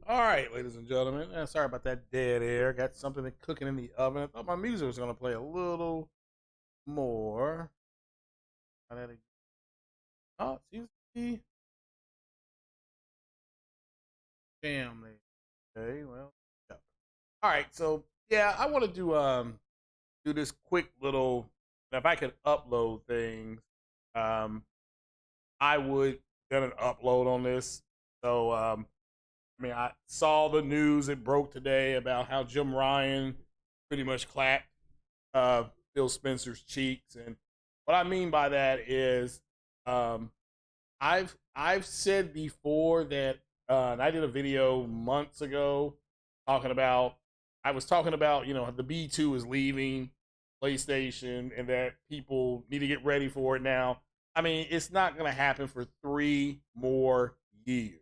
All right, ladies and gentlemen. Sorry about that dead air. Got something cooking in the oven. I thought my music was going to play a little more. Oh, it seems to be family. Okay, well, yeah. All right. So yeah, I want to do this quick little. If I could upload things, um, I would done an upload on this. I mean, I saw the news. It broke today about how Jim Ryan pretty much clapped uh, Phil Spencer's cheeks, and what I mean by that is, um, I've said before that, and I did a video months ago talking about. I was talking about the B-2 is leaving PlayStation and that people need to get ready for it now. I mean, it's not going to happen for 3 more years,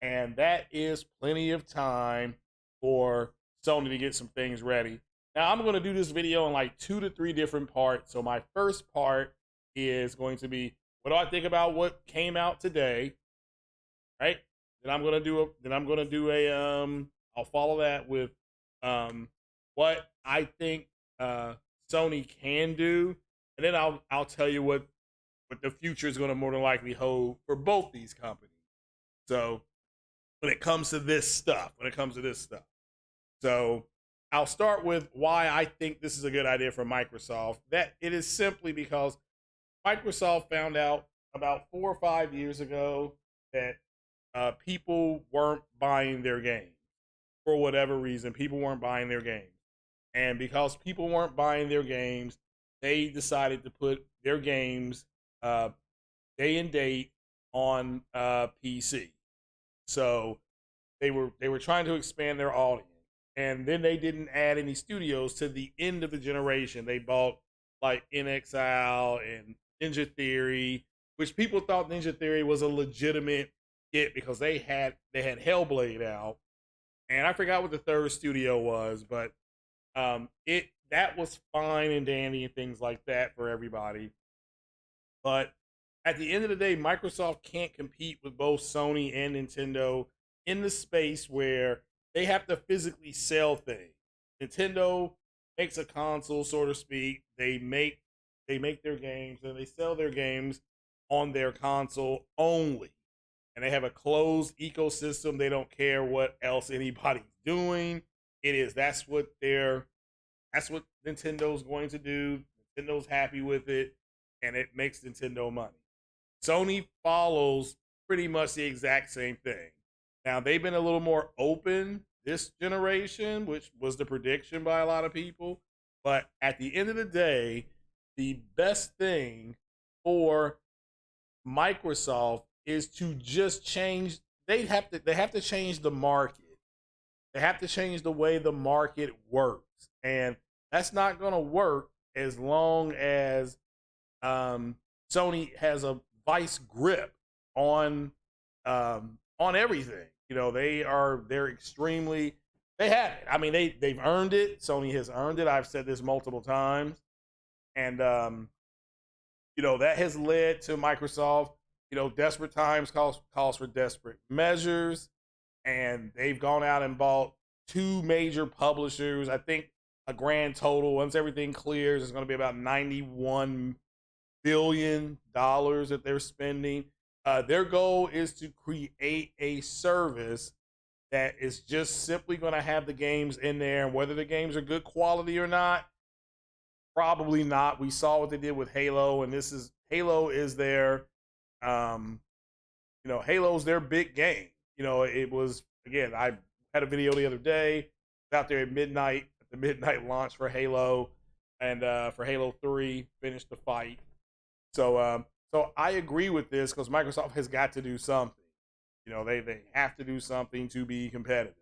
and that is plenty of time for Sony to get some things ready. Now, I'm going to do this video in like 2 to 3 different parts. So my first part is going to be what do I think about what came out today, right? Then I'm going to do a I'll follow that with what I think Sony can do, and then I'll tell you what the future is going to more than likely hold for both these companies. So when it comes to this stuff. So I'll start with why I think this is a good idea for Microsoft. That it is simply because Microsoft found out about 4 or 5 years ago that people weren't buying their games for whatever reason. People weren't buying their games, and because people weren't buying their games, they decided to put their games uh, day and date on PC. So they were trying to expand their audience, and then they didn't add any studios to the end of the generation. They bought like NXL and Ninja Theory, which people thought Ninja Theory was a legitimate hit because they had Hellblade out, and I forgot what the third studio was, but it that was fine and dandy and things like that for everybody. But at the end of the day, Microsoft can't compete with both Sony and Nintendo in the space where they have to physically sell things. Nintendo makes a console, so to speak. They make their games and they sell their games on their console only. And they have a closed ecosystem. They don't care what else anybody's doing. That's what Nintendo's going to do. Nintendo's happy with it, and it makes Nintendo money. Sony follows pretty much the exact same thing. Now they've been a little more open this generation, which was the prediction by a lot of people. But at the end of the day, the best thing for Microsoft is to just change. They have to change the market. They have to change the way the market works, and that's not going to work as long as Sony has a vice grip on everything. They're extremely they have it. I mean they've earned it. Sony has earned it. I've said this multiple times, and that has led to Microsoft. Desperate times calls for desperate measures, and they've gone out and bought 2 major publishers. I think a grand total, once everything clears, is going to be about $91 billion that they're spending. Their goal is to create a service that is just simply going to have the games in there, and whether the games are good quality or not, probably not. We saw what they did with Halo, and Halo is um, Halo's their big game. It was again. I had a video the other day out there at midnight, at the midnight launch for Halo, and for Halo 3, finished the fight. So I agree with this because Microsoft has got to do something. They have to do something to be competitive,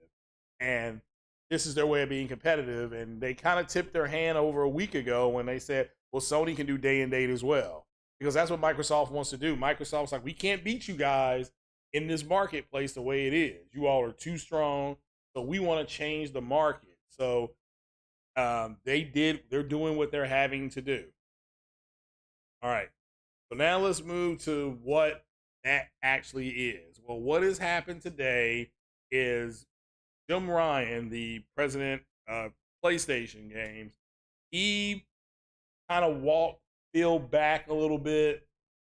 and this is their way of being competitive. And they kind of tipped their hand over a week ago when they said, "Well, Sony can do day and date as well," because that's what Microsoft wants to do. Microsoft's like, "We can't beat you guys in this marketplace the way it is. You all are too strong, so we want to change the market." So they're doing what they're having to do. All right. So now let's move to what that actually is. Well, what has happened today is Jim Ryan, the president of PlayStation Games. He kind of walked Phil back a little bit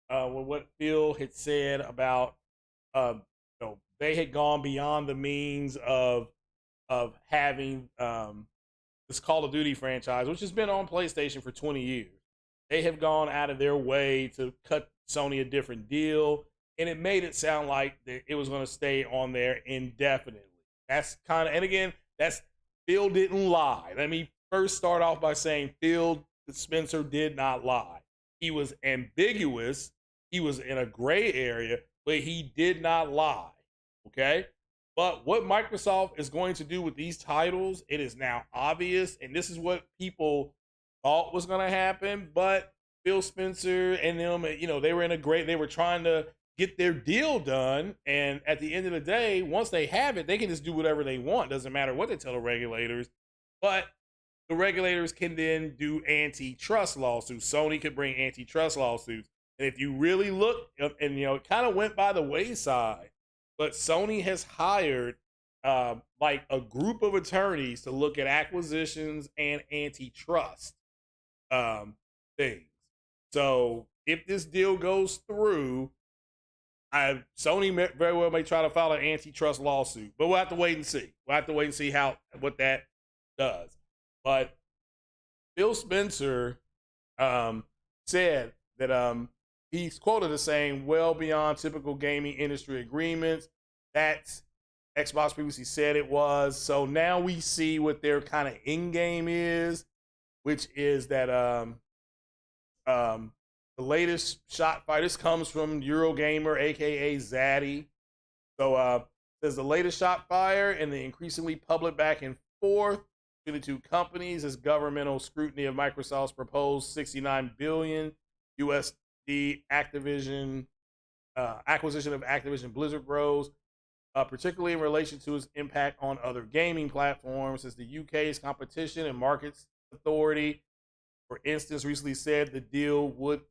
with what Phil had said about they had gone beyond the means of having this Call of Duty franchise, which has been on PlayStation for 20 years. They have gone out of their way to cut Sony a different deal, and it made it sound like it was going to stay on there indefinitely. That's kind of, and again, that's Phil didn't lie. Let me first start off by saying Phil Spencer did not lie. He was ambiguous. He was in a gray area, but he did not lie. Okay? But what Microsoft is going to do with these titles, it is now obvious, and this is what people thought was going to happen. But Phil Spencer and them, they were they were trying to get their deal done. And at the end of the day, once they have it, they can just do whatever they want. Doesn't matter what they tell the regulators. But the regulators can then do antitrust lawsuits. Sony could bring antitrust lawsuits. And if you really look, and it kind of went by the wayside, but Sony has hired like a group of attorneys to look at acquisitions and antitrust things. So if this deal goes through, Sony very well may try to file an antitrust lawsuit, but we'll have to wait and see. We'll have to wait and see what that does. But Phil Spencer said that he's quoted as saying, well beyond typical gaming industry agreements. That's Xbox previously said it was. So now we see what their kind of end game is, which is that the latest shot fight. This comes from Eurogamer, aka Zaddy. So there's the latest shot fire and the increasingly public back and forth between the two companies as governmental scrutiny of Microsoft's proposed $69 billion USD acquisition of Activision Blizzard grows, particularly in relation to its impact on other gaming platforms, as the UK's Competition and Markets Authority, for instance, recently said the deal would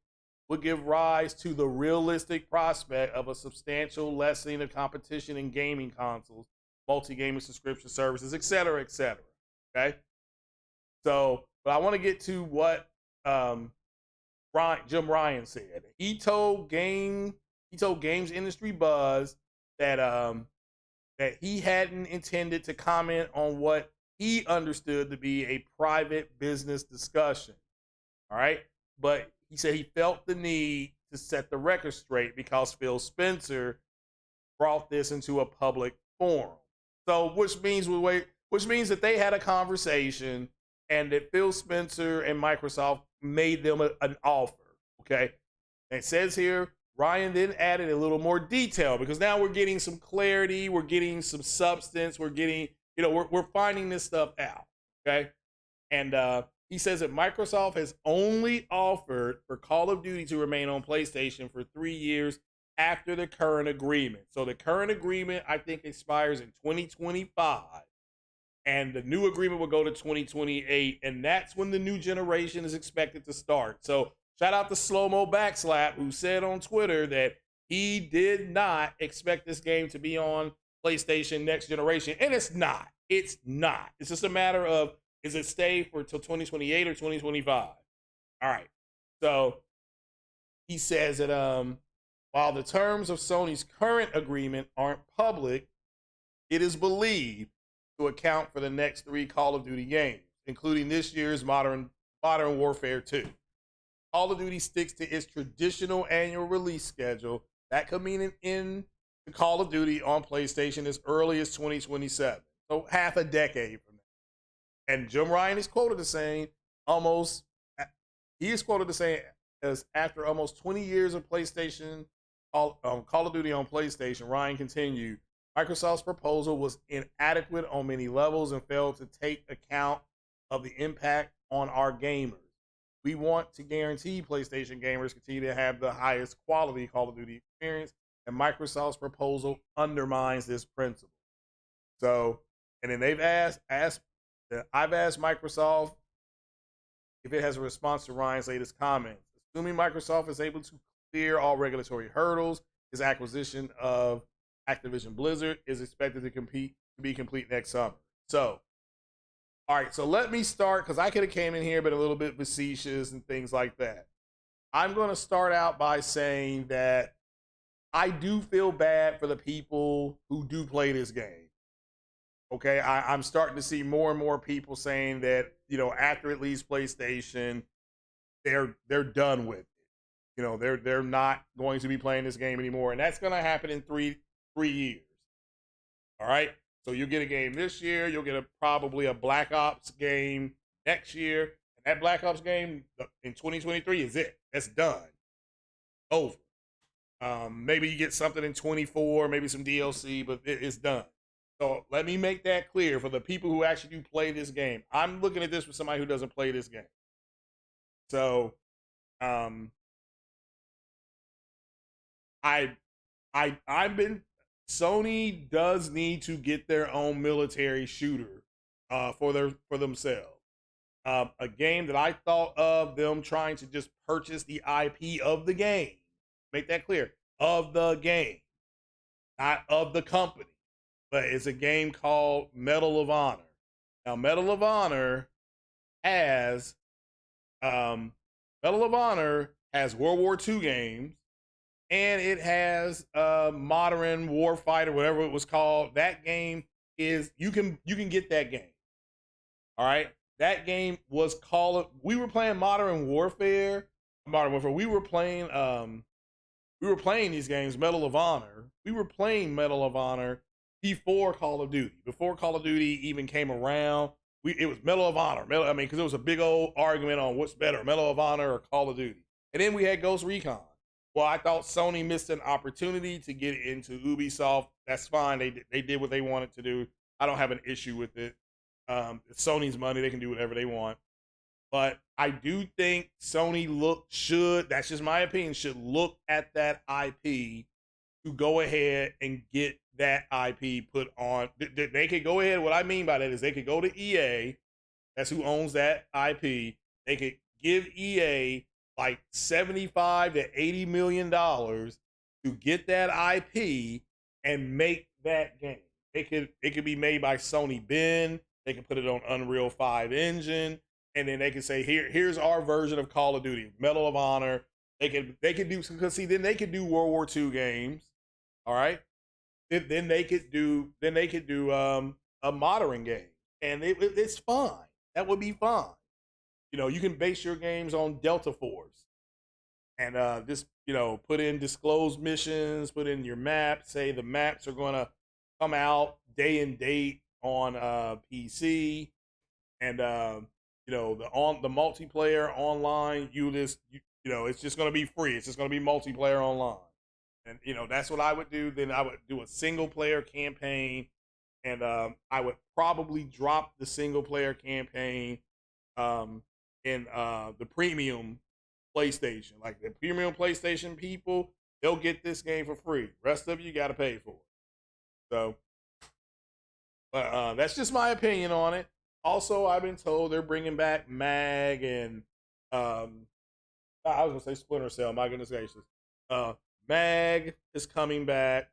give rise to the realistic prospect of a substantial lessening of competition in gaming consoles, multi-gaming subscription services, et cetera, et cetera. Okay? So, but I want to get to what Jim Ryan said. He told Games Industry Buzz that that he hadn't intended to comment on what he understood to be a private business discussion. All right? But he said he felt the need to set the record straight because Phil Spencer brought this into a public forum. So, which means that they had a conversation and that Phil Spencer and Microsoft made them an offer. Okay? And it says here, Ryan then added a little more detail because now we're getting some clarity, we're getting some substance, we're getting, we're finding this stuff out. Okay? And he says that Microsoft has only offered for Call of Duty to remain on PlayStation for 3 years after the current agreement. So the current agreement, I think, expires in 2025. And the new agreement will go to 2028. And that's when the new generation is expected to start. So shout out to Slow Mo Backslap, who said on Twitter that he did not expect this game to be on PlayStation next generation. And it's not. It's not. It's just a matter of, is it stay for till 2028 or 2025? All right. So he says that while the terms of Sony's current agreement aren't public, it is believed to account for the next 3 Call of Duty games, including this year's Modern Warfare 2. Call of Duty sticks to its traditional annual release schedule. That could mean an end to Call of Duty on PlayStation as early as 2027. So half a decade from now. And Jim Ryan is quoted as saying as after almost 20 years of PlayStation, Call of Duty on PlayStation, Ryan continued, Microsoft's proposal was inadequate on many levels and failed to take account of the impact on our gamers. We want to guarantee PlayStation gamers continue to have the highest quality Call of Duty experience, and Microsoft's proposal undermines this principle. So, and then I've asked Microsoft if it has a response to Ryan's latest comments. Assuming Microsoft is able to clear all regulatory hurdles, his acquisition of Activision Blizzard is expected to be complete next summer. So, all right, so let me start because I could have came in here but a little bit facetious and things like that. I'm going to start out by saying that I do feel bad for the people who do play this game. Okay, I'm starting to see more and more people saying that, you know, after it leaves PlayStation, they're done with it. You know, they're not going to be playing this game anymore, and that's going to happen in three years. All right, so you'll get a game this year, you'll get probably a Black Ops game next year, and that Black Ops game in 2023 is it. That's done, over. Maybe you get something in 24, maybe some DLC, but it's done. So let me make that clear for the people who actually do play this game. I'm looking at this for somebody who doesn't play this game. So, I've been Sony does need to get their own military shooter for themselves. A game that I thought of them trying to just purchase the IP of the game. Make that clear, of the game, not of the company. But it's a game called Medal of Honor. Now, Medal of Honor has World War II games, and it has Modern Warfighter, whatever it was called. That game is you can get that game. All right, that game was called. We were playing Modern Warfare. We were playing these games, Medal of Honor. We were playing Medal of Honor before Call of Duty. Before Call of Duty even came around, it was Medal of Honor. Because there was a big old argument on what's better, Medal of Honor or Call of Duty. And then we had Ghost Recon. Well, I thought Sony missed an opportunity to get into Ubisoft. That's fine. They did what they wanted to do. I don't have an issue with it. It's Sony's money. They can do whatever they want. But I do think Sony that's just my opinion, should look at that IP to go ahead and get that IP put on. They could go ahead. What I mean by that is they could go to EA. That's who owns that IP. They could give EA like $75 to $80 million to get that IP and make that game. It could be made by Sony Bend. They can put it on Unreal 5 engine, and then they can say, here's our version of Call of Duty, Medal of Honor. They could do some, because see, then they could do World War II games. All right. Then they could do a modern game, and it's fine. That would be fine. You know, you can base your games on Delta Force, and just put in disclosed missions, put in your map. Say the maps are going to come out day and date on PC, and the multiplayer online. It's just going to be free. It's just going to be multiplayer online. And, that's what I would do. Then I would do a single player campaign, and I would probably drop the single player campaign in the premium PlayStation. Like the premium PlayStation people, they'll get this game for free. Rest of you got to pay for it. So, but that's just my opinion on it. Also, I've been told they're bringing back MAG and I was going to say Splinter Cell. My goodness gracious. MAG is coming back,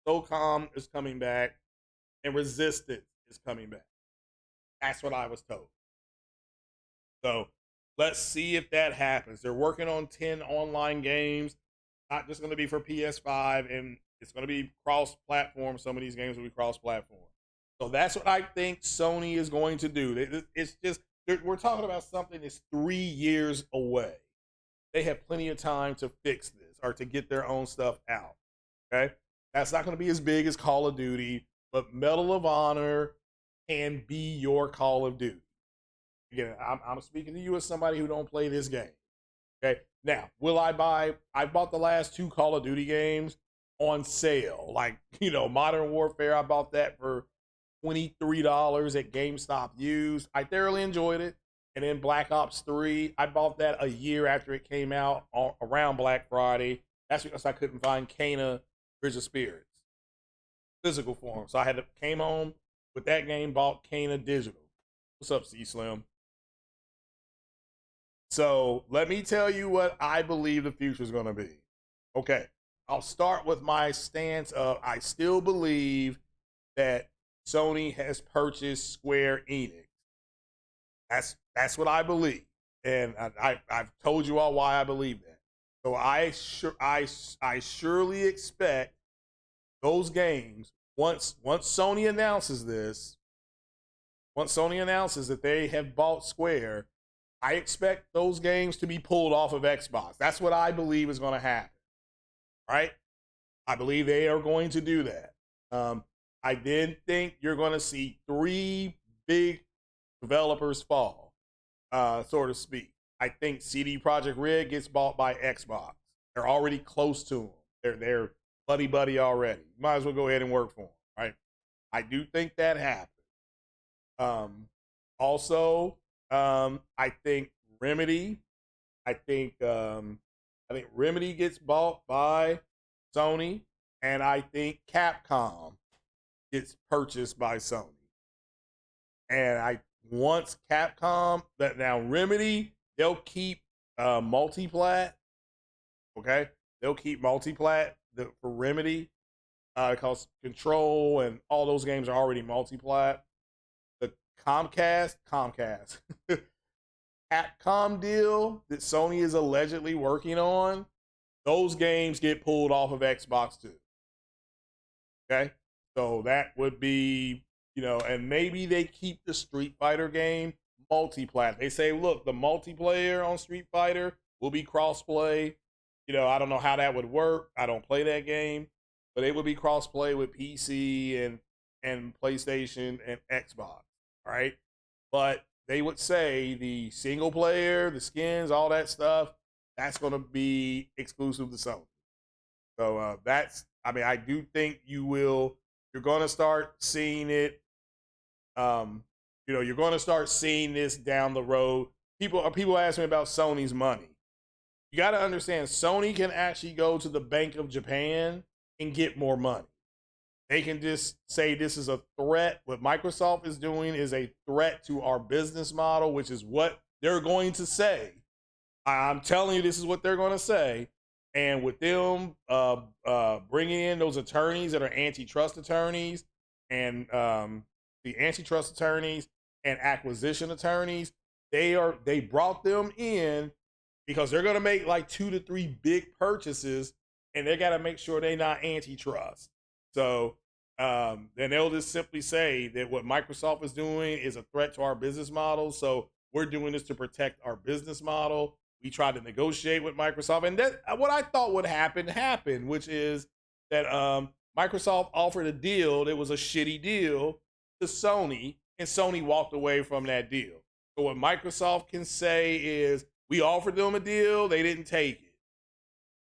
SOCOM is coming back, and Resistance is coming back. That's what I was told. So let's see if that happens. They're working on 10 online games, not just going to be for PS5, and it's going to be cross-platform. Some of these games will be cross-platform. So that's what I think Sony is going to do. It's just, we're talking about something that's 3 years away. They have plenty of time to fix this or to get their own stuff out. Okay, that's not going to be as big as Call of Duty, but Medal of Honor can be your Call of Duty. Again, I'm speaking to you as somebody who don't play this game. Okay, now I bought the last 2 Call of Duty games on sale. Like, Modern Warfare, I bought that for $23 at GameStop used. I thoroughly enjoyed it. And then Black Ops 3, I bought that a year after it came out around Black Friday. That's because I couldn't find Kena Bridge of Spirits physical form. So I came home with that game, bought Kena digital. What's up, C-Slim? So let me tell you what I believe the future is going to be. Okay, I'll start with my stance of I still believe that Sony has purchased Square Enix. That's what I believe, and I've told you all why I believe that. So I surely expect those games once Sony announces this, once Sony announces that they have bought Square, I expect those games to be pulled off of Xbox. That's what I believe is going to happen. Right? I believe they are going to do that. I then think you're going to see three big developers fall, so to speak. I think CD Projekt Red gets bought by Xbox. They're already close to them. They're buddy buddy already. You might as well go ahead and work for them, right? I do think that happens. Also, I think Remedy. I think Remedy gets bought by Sony, and I think Capcom gets purchased by Sony. And once Capcom, that now Remedy, they'll keep multiplat. Okay, they'll keep multiplat for Remedy because Control and all those games are already multiplat. The Comcast Capcom deal that Sony is allegedly working on, those games get pulled off of Xbox too. Okay, so that would be, and maybe they keep the Street Fighter game multiplat. They say, look, the multiplayer on Street Fighter will be crossplay. I don't know how that would work. I don't play that game, but it would be crossplay with PC and PlayStation and Xbox. All right, but they would say the single player, the skins, all that stuff, that's going to be exclusive to Sony. So I do think you're going to start seeing it. You're going to start seeing this down the road. People ask me about Sony's money. You got to understand, Sony can actually go to the Bank of Japan and get more money. They can just say this is a threat. What Microsoft is doing is a threat to our business model, which is what they're going to say. I'm telling you, this is what they're going to say. And with them bringing in those attorneys that are antitrust attorneys and the antitrust attorneys and acquisition attorneys, they brought them in because they're going to make like 2 to 3 big purchases, and they got to make sure they're not antitrust. So then they'll just simply say that what Microsoft is doing is a threat to our business model. So we're doing this to protect our business model. We tried to negotiate with Microsoft, and that what I thought would happen, which is that Microsoft offered a deal that was a shitty deal to Sony, and Sony walked away from that deal. So what Microsoft can say is, we offered them a deal, they didn't take it.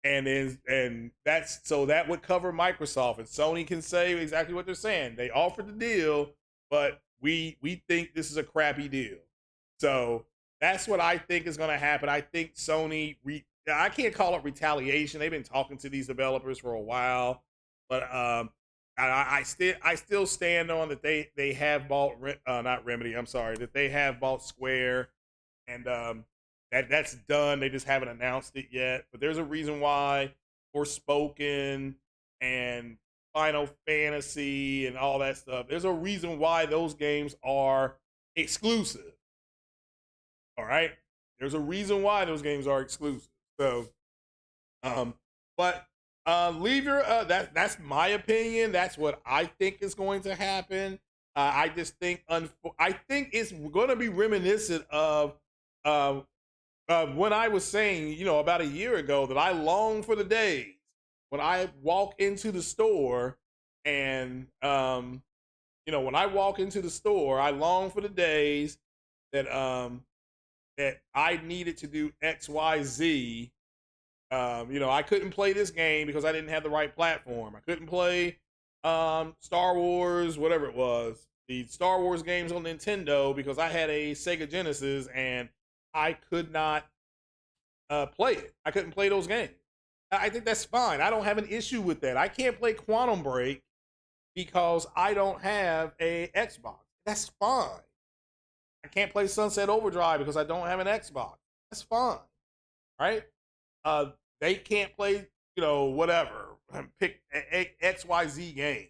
And that would cover Microsoft, and Sony can say exactly what they're saying. They offered the deal, but we think this is a crappy deal. So that's what I think is going to happen. I think Sony, I can't call it retaliation. They've been talking to these developers for a while, but I still stand on that they have bought not Remedy. I'm sorry, that they have bought Square, and that's done. They just haven't announced it yet. But there's a reason why Forspoken and Final Fantasy and all that stuff. There's a reason why those games are exclusive. All right, there's a reason why those games are exclusive. So, but leave your that's my opinion. That's what I think is going to happen. I just think I think it's going to be reminiscent of when I was saying, about a year ago, that I long for the days when I walk into the store and when I walk into the store, I long for the days that that I needed to do X, Y, Z. I couldn't play this game because I didn't have the right platform. I couldn't play Star Wars, whatever it was, the Star Wars games on Nintendo because I had a Sega Genesis and I could not play it. I couldn't play those games. I think that's fine. I don't have an issue with that. I can't play Quantum Break because I don't have a Xbox. That's fine. I can't play Sunset Overdrive because I don't have an Xbox. That's fine, right? They can't play whatever, pick XYZ game.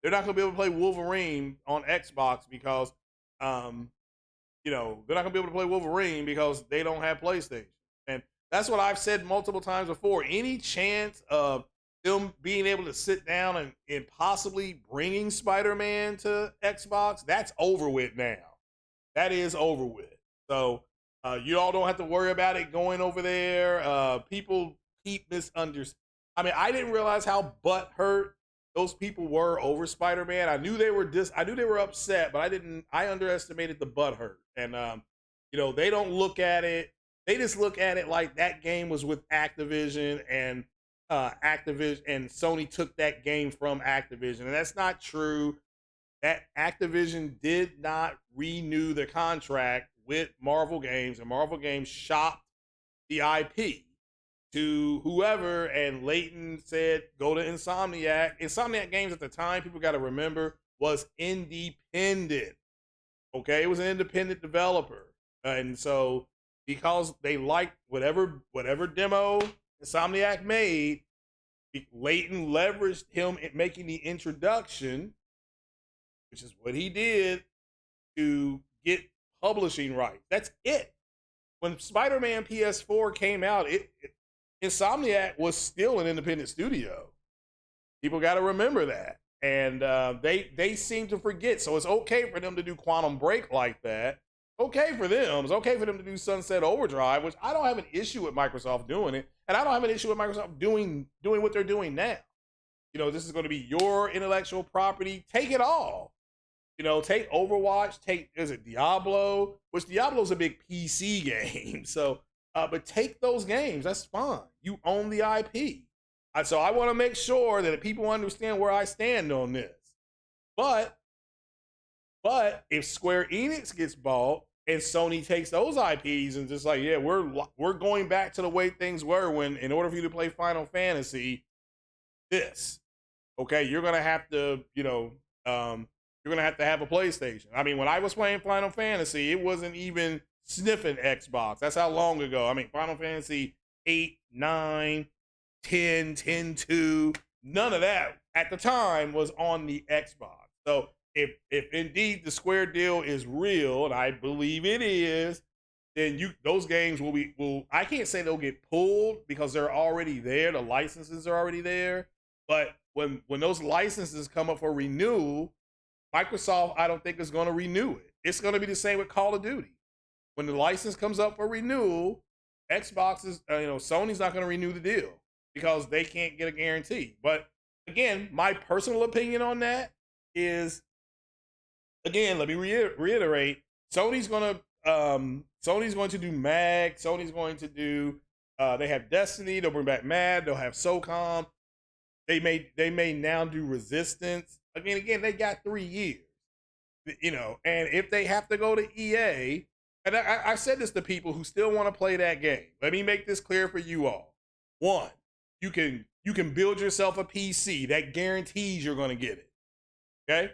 They're not going to be able to play Wolverine on Xbox because, they're not going to be able to play Wolverine because they don't have PlayStation. And that's what I've said multiple times before. Any chance of them being able to sit down and possibly bringing Spider-Man to Xbox, that's over with now. That is over with. So you all don't have to worry about it going over there. People keep misunderstanding. I mean, I didn't realize how butthurt those people were over Spider-Man. I knew they were upset, but I underestimated the butthurt. And they don't look at it. They just look at it like that game was with Activision, and Activision and Sony took that game from Activision, and that's not true. That Activision did not renew the contract with Marvel Games, and Marvel Games shopped the IP to whoever, and Layton said, go to Insomniac. Insomniac Games at the time, people got to remember, was independent. Okay, it was an independent developer. And so because they liked whatever demo Insomniac made, Layton leveraged him in making the introduction, which is what he did, to get publishing rights. That's it. When Spider-Man PS4 came out, Insomniac was still an independent studio. People got to remember that. And they seem to forget. So it's okay for them to do Quantum Break like that. Okay for them. It's okay for them to do Sunset Overdrive, which I don't have an issue with Microsoft doing it. And I don't have an issue with Microsoft doing what they're doing now. This is going to be your intellectual property. Take it all. Take Overwatch, is it Diablo? Which Diablo's a big PC game. So, but take those games. That's fine. You own the IP. So I want to make sure that people understand where I stand on this. But if Square Enix gets bought and Sony takes those IPs and just like, yeah, we're going back to the way things were when, in order for you to play Final Fantasy, you're gonna have to, you're gonna have to have a PlayStation. I mean, when I was playing Final Fantasy, it wasn't even sniffing Xbox. That's how long ago. I mean, Final Fantasy 8, 9, 10, 10-2, none of that at the time was on the Xbox. So if indeed the Square deal is real, and I believe it is, then those games will I can't say they'll get pulled because they're already there. The licenses are already there. But when those licenses come up for renewal, Microsoft, I don't think, is going to renew it. It's going to be the same with Call of Duty. When the license comes up for renewal, Xbox is, Sony's not going to renew the deal because they can't get a guarantee. But again, my personal opinion on that is, again, let me reiterate: Sony's going to do MAG. Sony's going to do. They have Destiny. They'll bring back MAD. They'll have SOCOM. They may now do Resistance. Again, they got 3 years, and if they have to go to EA, and I said this to people who still want to play that game. Let me make this clear for you all. One, you can build yourself a PC that guarantees you're going to get it. Okay,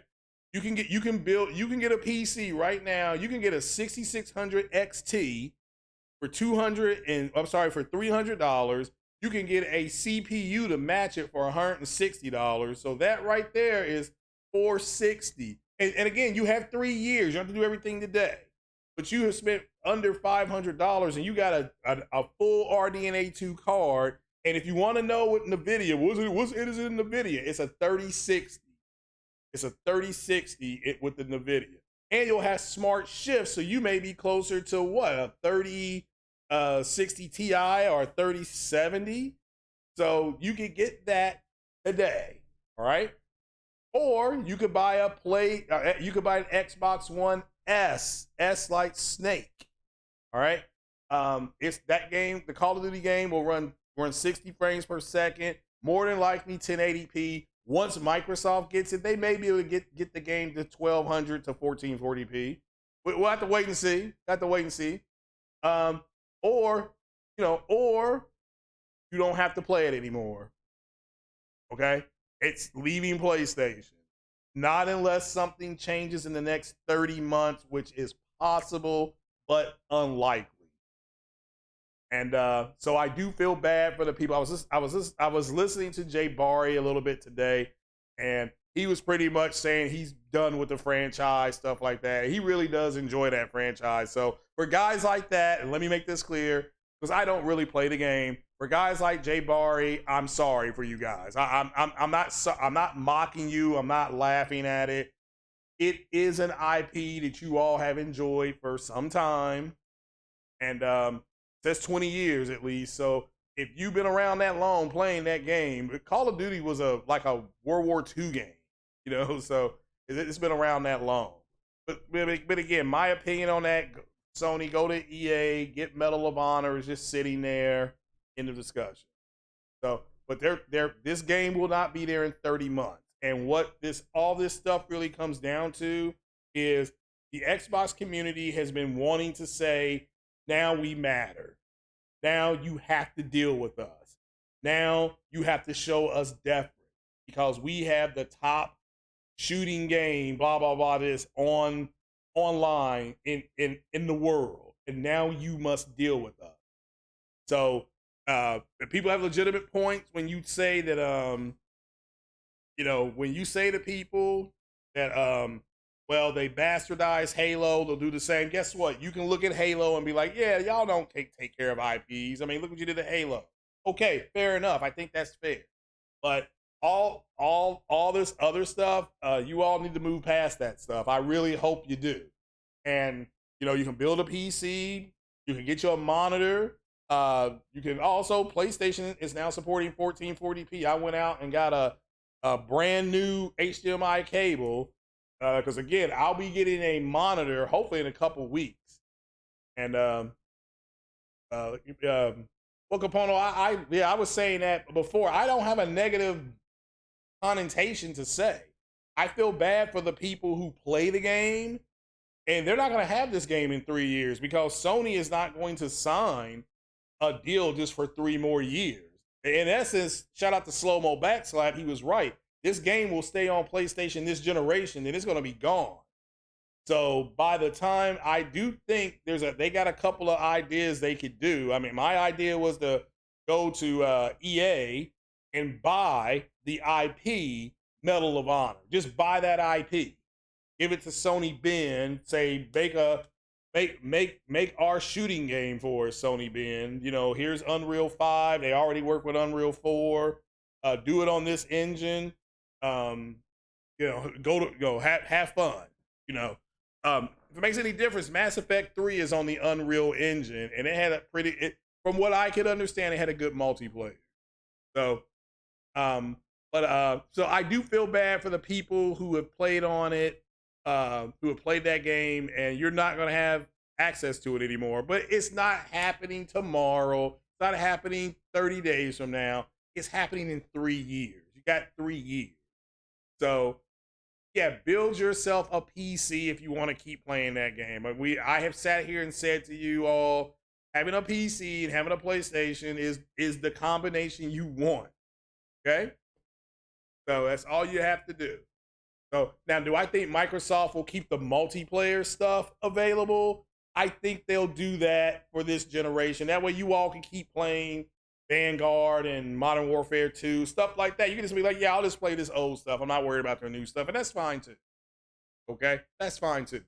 you can get a PC right now. You can get a 6600 XT for $300. You can get a CPU to match it for $160. So that right there is $460. And again, you have 3 years. You don't have to do everything today. But you have spent under $500 and you got a full RDNA 2 card. And if you want to know what NVIDIA, what is it in NVIDIA? It's a 3060. It's a 3060 with the NVIDIA. And you'll have smart shifts, so you may be closer to what? A 3060 Ti or 3070. So you could get that today, all right? Or you could buy an Xbox One S like Snake, all right? It's that game, the Call of Duty game will run 60 frames per second, more than likely 1080p. Once Microsoft gets it, they may be able to get the game to 1200 to 1440p. We'll have to wait and see. Or you don't have to play it anymore. Okay? It's leaving PlayStation. Not unless something changes in the next 30 months, which is possible, but unlikely. And so I do feel bad for the people. I was listening to Jay Barry a little bit today, and he was pretty much saying he's done with the franchise, stuff like that. He really does enjoy that franchise. So for guys like that, and let me make this clear, because I don't really play the game. For guys like Jay Barry, I'm sorry for you guys. I'm not mocking you. I'm not laughing at it. It is an IP that you all have enjoyed for some time, and that's 20 years at least. So if you've been around that long playing that game, Call of Duty was like a World War II game, you know. So it's been around that long. But again, my opinion on that: Sony, go to EA, get Medal of Honor is just sitting there in the discussion. So, but this game will not be there in 30 months. And what all this stuff really comes down to is the Xbox community has been wanting to say, now we matter. Now you have to deal with us. Now you have to show us deference because we have the top shooting game, blah blah blah, this online in the world, and now you must deal with us. So people have legitimate points when you say that when you say to people that well, they bastardize Halo, they'll do the same. Guess what? You can look at Halo and be like, yeah, y'all don't take care of IPs. I mean, look what you did to Halo. Okay, fair enough. I think that's fair. But all this other stuff, you all need to move past that stuff. I really hope you do. And you can build a PC, you can get you a monitor. You can also, PlayStation is now supporting 1440p. I went out and got a brand new HDMI cable because again, I'll be getting a monitor hopefully in a couple weeks. And well, Capono, I was saying that before. I don't have a negative connotation to say. I feel bad for the people who play the game, and they're not going to have this game in 3 years because Sony is not going to sign a deal just for 3 more years. In essence, shout out to Slow Mo Backslap, he was right. This game will stay on PlayStation this generation, and it's going to be gone. So by the time, I do think they got a couple of ideas they could do. I mean, my idea was to go to EA and buy the IP Medal of Honor. Just buy that IP, give it to Sony Ben, say make our shooting game for us, Sony Ben. Here's Unreal 5. They already work with Unreal 4. Do it on this engine. Go have fun. If it makes any difference, Mass Effect 3 is on the Unreal Engine, and it had from what I could understand, it had a good multiplayer. So, so I do feel bad for the people who have played on it, who have played that game, and you're not going to have access to it anymore. But it's not happening tomorrow. It's not happening 30 days from now. It's happening in 3 years. You got 3 years. So, yeah, build yourself a PC if you want to keep playing that game. I have sat here and said to you all, having a PC and having a PlayStation is the combination you want. Okay? So that's all you have to do. So now, do I think Microsoft will keep the multiplayer stuff available? I think they'll do that for this generation. That way you all can keep playing Vanguard and Modern Warfare 2, stuff like that. You can just be like, yeah, I'll just play this old stuff. I'm not worried about their new stuff. And that's fine too. Okay? That's fine too.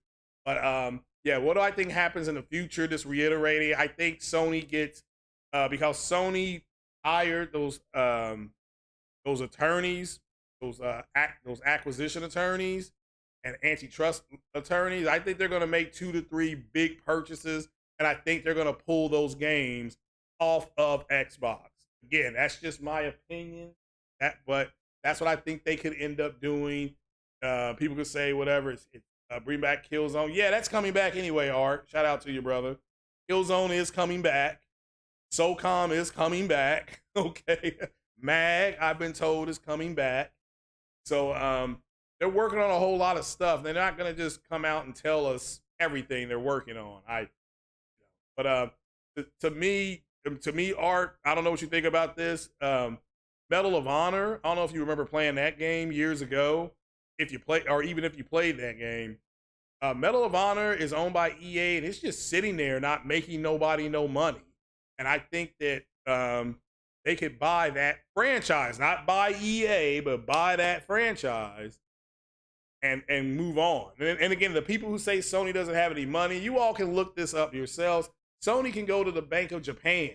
But yeah, what do I think happens in the future? Just reiterating, I think Sony gets, because Sony hired those attorneys, those acquisition attorneys and antitrust attorneys. I think they're going to make 2 to 3 big purchases, and I think they're going to pull those games off of Xbox. Again, that's just my opinion. But that's what I think they could end up doing. People could say whatever. It's bring back Killzone. Yeah, that's coming back anyway, Art. Shout out to you, brother. Killzone is coming back. SOCOM is coming back. Okay. MAG, I've been told, is coming back. So they're working on a whole lot of stuff. They're not going to just come out and tell us everything they're working on. But to me, Art, I don't know what you think about this. Medal of Honor, I don't know if you remember playing that game years ago. If you play, or even if you played that game, Medal of Honor is owned by EA, and it's just sitting there not making nobody no money. And I think that they could buy that franchise, not buy EA, but buy that franchise and move on. And again, the people who say Sony doesn't have any money, you all can look this up yourselves. Sony can go to the Bank of Japan,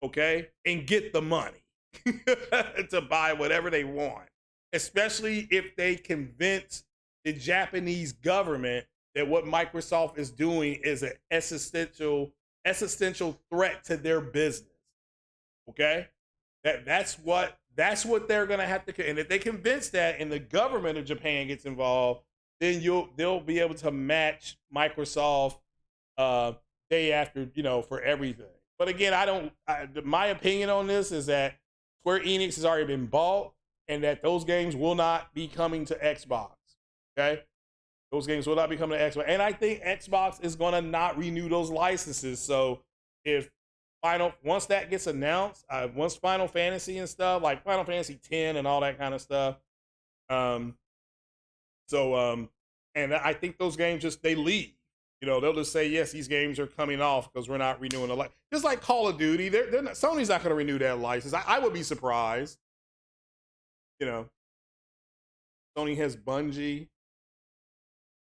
okay, and get the money to buy whatever they want, especially if they convince the Japanese government that what Microsoft is doing is an existential threat to their business. Okay, that's what they're gonna have to. And if they convince that, and the government of Japan gets involved, then they'll be able to match Microsoft day after, for everything. But again, my opinion on this is that Square Enix has already been bought, and that those games will not be coming to Xbox. Okay, those games will not be coming to Xbox, and I think Xbox is gonna not renew those licenses. So if once that gets announced, once Final Fantasy and stuff like Final Fantasy 10 and all that kind of stuff, and I think those games they leave. They'll just say, yes, these games are coming off because we're not renewing the license. Just like Call of Duty, they're not, Sony's not going to renew that license. I would be surprised. Sony has Bungie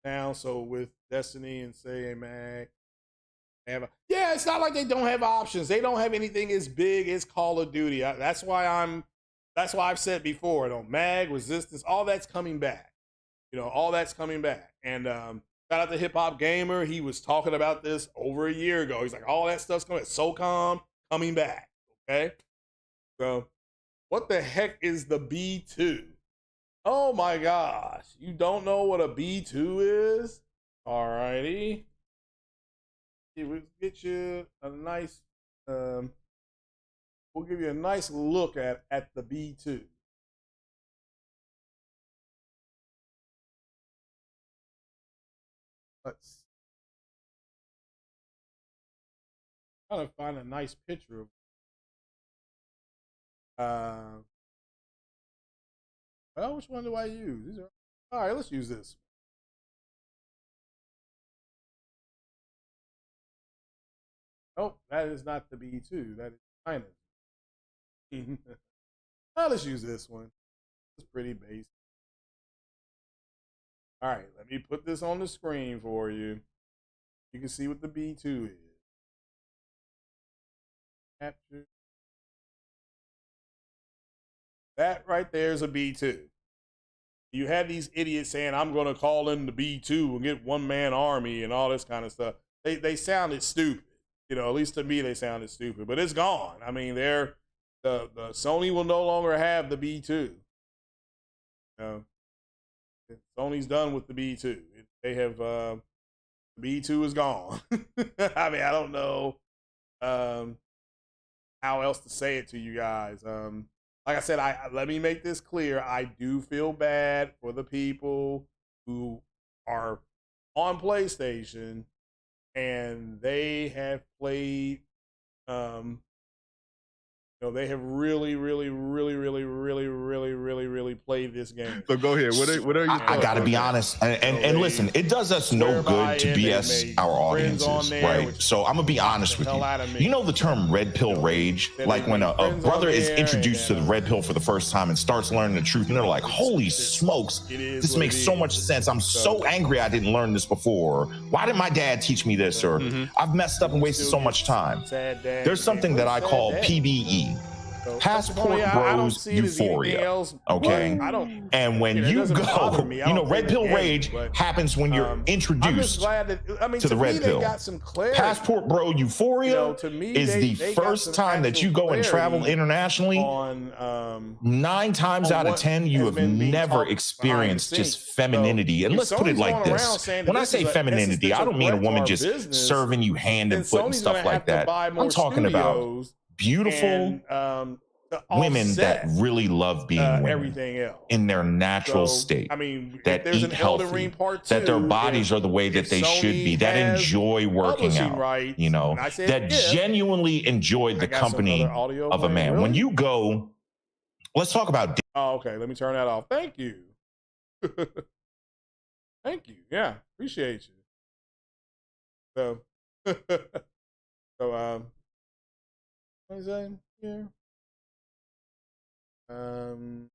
now, so with Destiny and say, hey, man, it's not like they don't have options. They don't have anything as big as Call of Duty. That's why I've said before, MAG, Resistance, all that's coming back. All that's coming back. And shout out to Hip Hop Gamer. He was talking about this over a year ago. He's like, all that stuff's coming back. SOCOM coming back. Okay. So what the heck is the B-2? Oh my gosh. You don't know what a B-2 is? All righty. We'll get you a nice, we'll give you a nice look at the B-2. Let's try to find a nice picture of. Well, which one do I use? All right, let's use this. Nope, that is not the B-2. That is China. Now let's use this one. It's pretty basic. All right, let me put this on the screen for you. You can see what the B-2 is. Capture. That right there is a B-2. You had these idiots saying, I'm going to call in the B-2 and get one-man army and all this kind of stuff. They sounded stupid. At least to me, they sounded stupid. But it's gone. I mean, the Sony will no longer have the B-2. Sony's done with the B-2. They have the B-2 is gone. I mean, I don't know how else to say it to you guys. Like I said, let me make this clear. I do feel bad for the people who are on PlayStation and they have played they have really played this game. So go ahead. What are you? I got to be honest, and listen, it does us no good to BS our audiences, right? So I'm gonna be honest with you. You know the term red pill rage? Like when a brother is introduced to the red pill for the first time and starts learning the truth, and they're like, holy smokes, this makes so much sense. I'm so angry I didn't learn this before. Why didn't my dad teach me this? Or I've messed up and wasted so much time. There's something that I call PBE. Passport Bros Euphoria. Okay. And when you go, red pill rage happens when you're introduced to the red pill. Passport Bro Euphoria is the first time that you go and travel internationally. 9 times out of 10, you have never experienced just femininity. And let's put it like this. When I say femininity, I don't mean a woman just serving you hand and foot and stuff like that. I'm talking about beautiful women that really love being women in their natural state, that eat healthy, that their bodies are the way that they should be, that enjoy working out, that genuinely enjoy the company of a man. When you go, let's talk about. Okay, let me turn that off. Thank you. Thank you. Yeah, appreciate you. So, What is that here? Some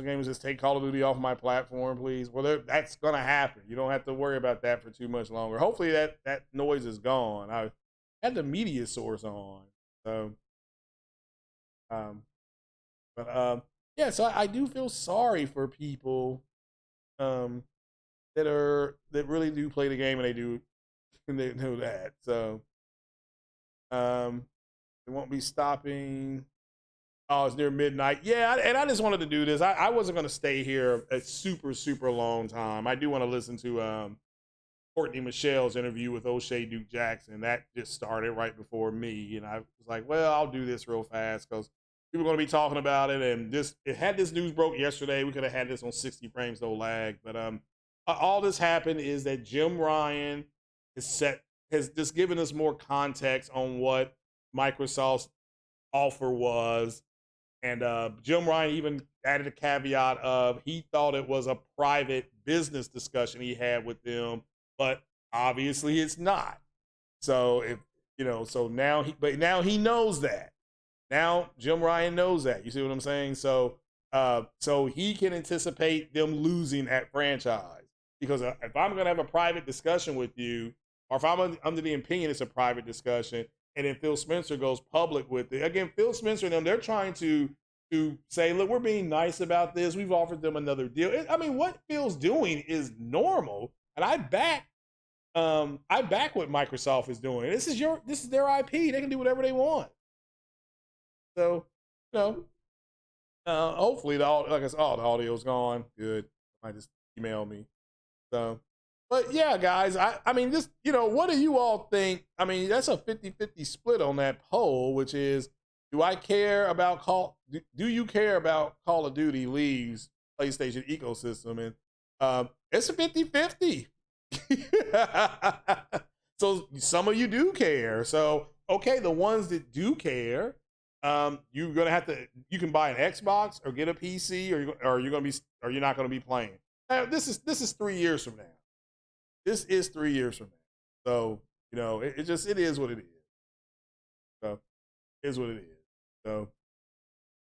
gamers just take Call of Duty off my platform, please. Well, that's gonna happen. You don't have to worry about that for too much longer. Hopefully that noise is gone. I had the media source on, so but yeah. So I do feel sorry for people that really do play the game and they do and they know that. So they won't be stopping. Oh, it's near midnight. Yeah, and I just wanted to do this. I wasn't going to stay here a super long time. I do want to listen to Courtney Michelle's interview with O'Shea Duke Jackson. That just started right before me, and I was like, well, I'll do this real fast because people are going to be talking about it. And it had this news broke yesterday. We could have had this on 60 frames no lag, but all this happened is that Jim Ryan has just given us more context on what Microsoft's offer was. And Jim Ryan even added a caveat of he thought it was a private business discussion he had with them, but obviously it's not. So now he knows that. Now Jim Ryan knows that. You see what I'm saying? So he can anticipate them losing at franchise because if I'm going to have a private discussion with you, or if I'm under the opinion it's a private discussion, and then Phil Spencer goes public with it. Again, Phil Spencer and them, they're trying to say, look, we're being nice about this. We've offered them another deal. I mean, what Phil's doing is normal, and I back what Microsoft is doing. This is their IP. They can do whatever they want. So, hopefully like I said, the audio's gone. Good. Might just email me. So. But yeah, guys, I mean, this, what do you all think? I mean, that's a 50-50 split on that poll, which is, do I care about do you care about Call of Duty leaves PlayStation ecosystem? And it's a 50-50. So some of you do care. So, okay, the ones that do care, you're going to have to, you can buy an Xbox or get a PC or you're not going to be playing. This is 3 years from now. This is 3 years from now. So, it is what it is. So, it is what it is. So,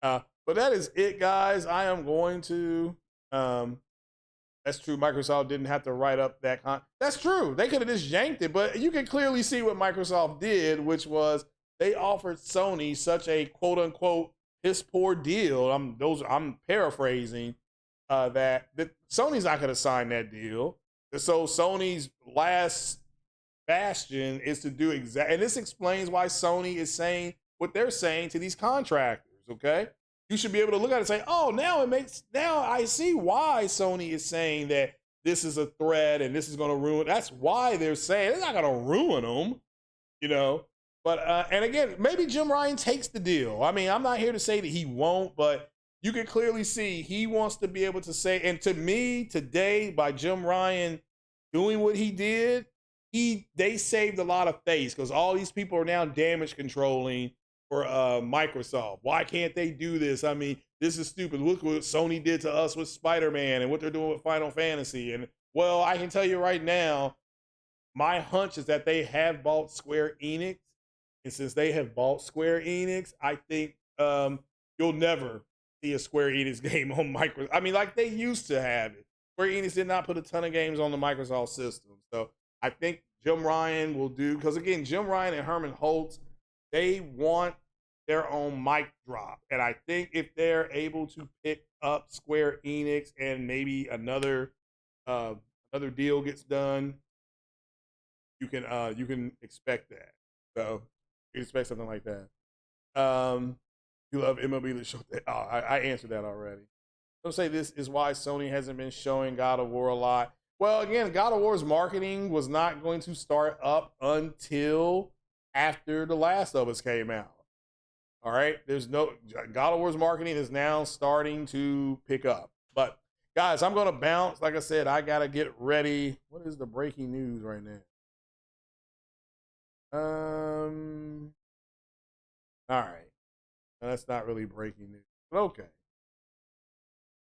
but that is it, guys. I am going to, that's true. Microsoft didn't have to write up that that's true. They could have just yanked it, but you can clearly see what Microsoft did, which was they offered Sony such a quote unquote piss poor deal. I'm paraphrasing, that Sony's not going to sign that deal. So Sony's last bastion is to do and this explains why Sony is saying what they're saying to these contractors. Okay, you should be able to look at it and say, oh, now I see why Sony is saying that this is a threat and this is going to ruin. That's why they're saying it's not going to ruin them, But and again, maybe Jim Ryan takes the deal. I mean, I'm not here to say that he won't, but you can clearly see he wants to be able to say, and to me today, by Jim Ryan doing what he did, they saved a lot of face because all these people are now damage controlling for Microsoft. Why can't they do this? I mean, this is stupid. Look what Sony did to us with Spider-Man and what they're doing with Final Fantasy. And well, I can tell you right now, my hunch is that they have bought Square Enix. And since they have bought Square Enix, I think you'll never see a Square Enix game on Microsoft. I mean, like they used to have it. Square Enix did not put a ton of games on the Microsoft system. So I think Jim Ryan will do, because again, Jim Ryan and Herman Holtz, they want their own mic drop. And I think if they're able to pick up Square Enix and maybe another deal gets done, you can expect that. So you expect something like that. You love MLB the show. I answered that already. Don't say this is why Sony hasn't been showing God of War a lot. Well, again, God of War's marketing was not going to start up until after The Last of Us came out. All right, God of War's marketing is now starting to pick up. But guys, I'm going to bounce. Like I said, I got to get ready. What is the breaking news right now? All right. That's not really breaking news, but okay.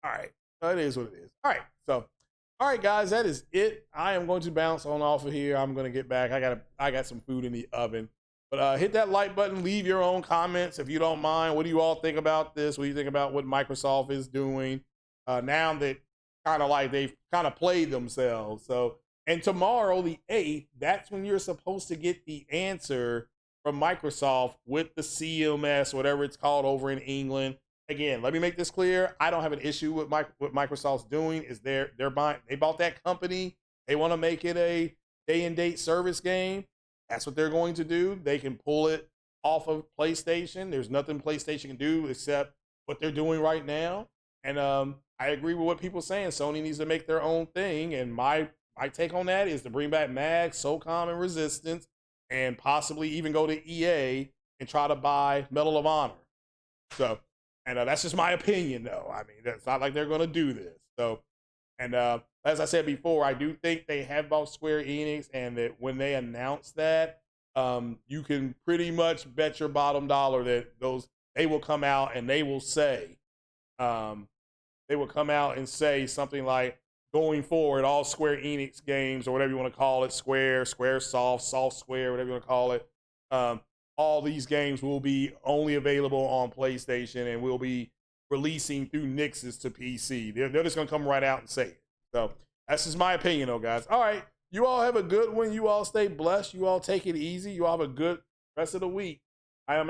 All right. It is what it is. All right. So All right, guys, that is it. I am going to bounce on off of here. I'm going to get back. I got some food in the oven. But hit that like button. Leave your own comments if you don't mind. What do you all think about this? What do you think about what Microsoft is doing now that kind of like they've kind of played themselves? So, and tomorrow, the 8th, that's when you're supposed to get the answer from Microsoft with the CMS, whatever it's called over in England. Again, let me make this clear. I don't have an issue with what Microsoft's doing. Is they're buying? They bought that company. They want to make it a day and date service game. That's what they're going to do. They can pull it off of PlayStation. There's nothing PlayStation can do except what they're doing right now. And I agree with what people are saying. Sony needs to make their own thing. And my take on that is to bring back MAG, SOCOM, and Resistance, and possibly even go to EA and try to buy Medal of Honor. So, and that's just my opinion, though. I mean, it's not like they're going to do this. So, and as I said before, I do think they have bought Square Enix, and that when they announce that, you can pretty much bet your bottom dollar that they will come out and they will say, something like, going forward, all Square Enix games or whatever you want to call it, Squaresoft, Software, whatever you want to call it, all these games will be only available on PlayStation and will be releasing through Nixes to PC. They're just going to come right out and say it. So that's just my opinion, though, guys. All right. You all have a good one. You all stay blessed. You all take it easy. You all have a good rest of the week. I am out.